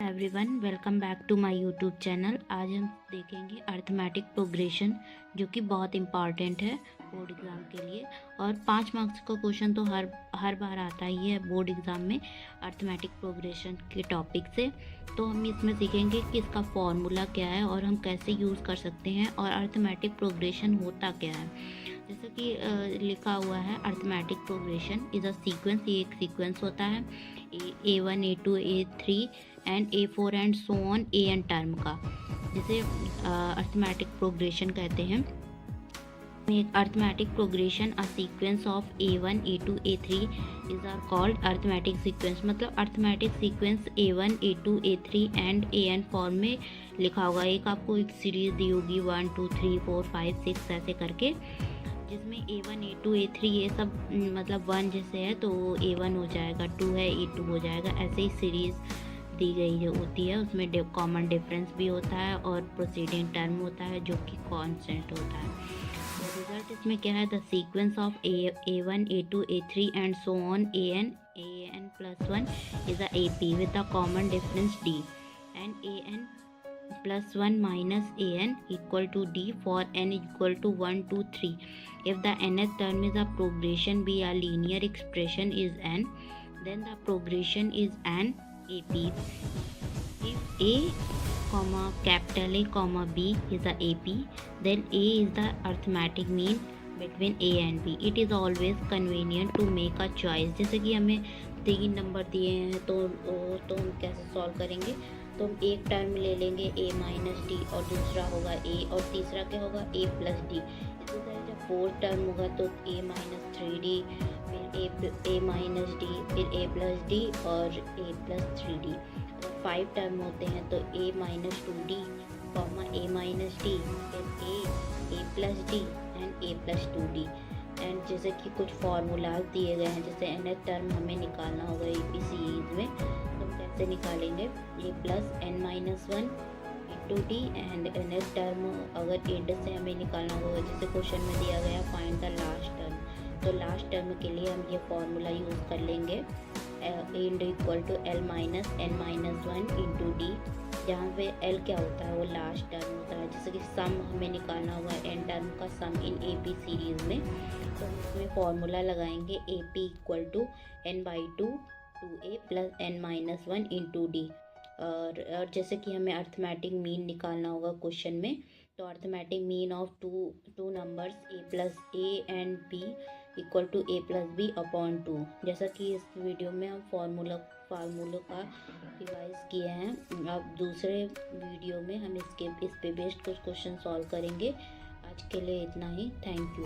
Everyone, welcome back to my YouTube channel. आज हम देखेंगे अर्थमेटिक प्रोग्रेशन, जो कि बहुत इम्पॉर्टेंट है बोर्ड एग्ज़ाम के लिए। और 5 मार्क्स का क्वेश्चन तो हर बार आता ही है बोर्ड एग्ज़ाम में अर्थमेटिक प्रोग्रेशन के टॉपिक से। तो हम इसमें सीखेंगे कि इसका फॉर्मूला क्या है और हम कैसे यूज़ कर सकते हैं, और अर्थमेटिक प्रोग्रेशन होता क्या है। जैसे कि लिखा हुआ है, arithmetic progression is a sequence. ये एक सीक्वेंस होता है A1 A2 A3 and A4 and so on AN term का, जिसे अर्थमेटिक प्रोग्रेशन कहते हैं। एक arithmetic progression a sequence of A1 A2 A3 is are called arithmetic sequence. मतलब arithmetic sequence A1 A2 A3 and AN form में लिखा होगा। एक आपको एक सीरीज दी होगी 1 2 3 4 5 6 ऐसे करके, जिसमें A1 A2 A3 ये सब मतलब 1 जैसे है तो A1 हो जाएगा, 2 है A2 हो जाएगा। ऐसे ही सीरीज़ दी गई होती है, उसमें कॉमन डिफरेंस भी होता है और प्रोसीडिंग टर्म होता है जो कि कांस्टेंट होता है। तो रिजल्ट इसमें क्या है, the sequence of A1 A2 A3 and so on AN plus 1 is a AP with the common difference D and AN plus 1 minus AN equal to D for N equal to 1 2 3. If the nth term is a progression be a linear expression is N, then the progression is an AP. If A comma capital A comma B is a AP, then A is the arithmetic mean between A and B. It is always convenient to make a choice. जैसे कि हमें 3 number दिए हैं तो हम कैसे solve करेंगे। तो हम एक टर्म ले लेंगे A माइनस डी, और दूसरा होगा A, और तीसरा क्या होगा A प्लस डी। इसी तरह जब 4th टर्म होगा तो A माइनस 3D, फिर A माइनस डी, फिर A प्लस डी और A प्लस 3D। अगर 5 टर्म होते हैं तो A minus 2D, A minus D, फिर A plus D and A plus 2D। And जैसे कि कुछ फार्मूलाज दिए गए हैं, जैसे nth टर्म हमें निकालना होगा AP सीरीज में, तो हम कैसे निकालेंगे A plus N minus 1 into D. And nth term अगर एंड से हमें निकालना होगा, जैसे क्वेश्चन में दिया गया फाइंड द लास्ट टर्म, तो लास्ट टर्म के लिए हम ये फार्मूला यूज़ कर लेंगे and equal to L minus N minus 1 into D, जहाँ पे L क्या होता है, वो लास्ट टर्म होता है। जैसे कि सम हमें निकालना होगा N टर्म का सम इन AP सीरीज़ में, तो हम इसमें फॉर्मूला लगाएंगे AP equal to N/2 2A plus N minus 1 into D. और जैसे कि हमें अर्थमेटिक मीन निकालना होगा क्वेश्चन में, तो arithmetic mean of two numbers A plus A and B equal to A plus B upon 2। जैसा कि इस वीडियो में हम फार्मूलों का रिवाइज किए हैं। अब दूसरे वीडियो में हम इस पे बेस्ड कुछ क्वेश्चन सॉल्व करेंगे। आज के लिए इतना ही। Thank you.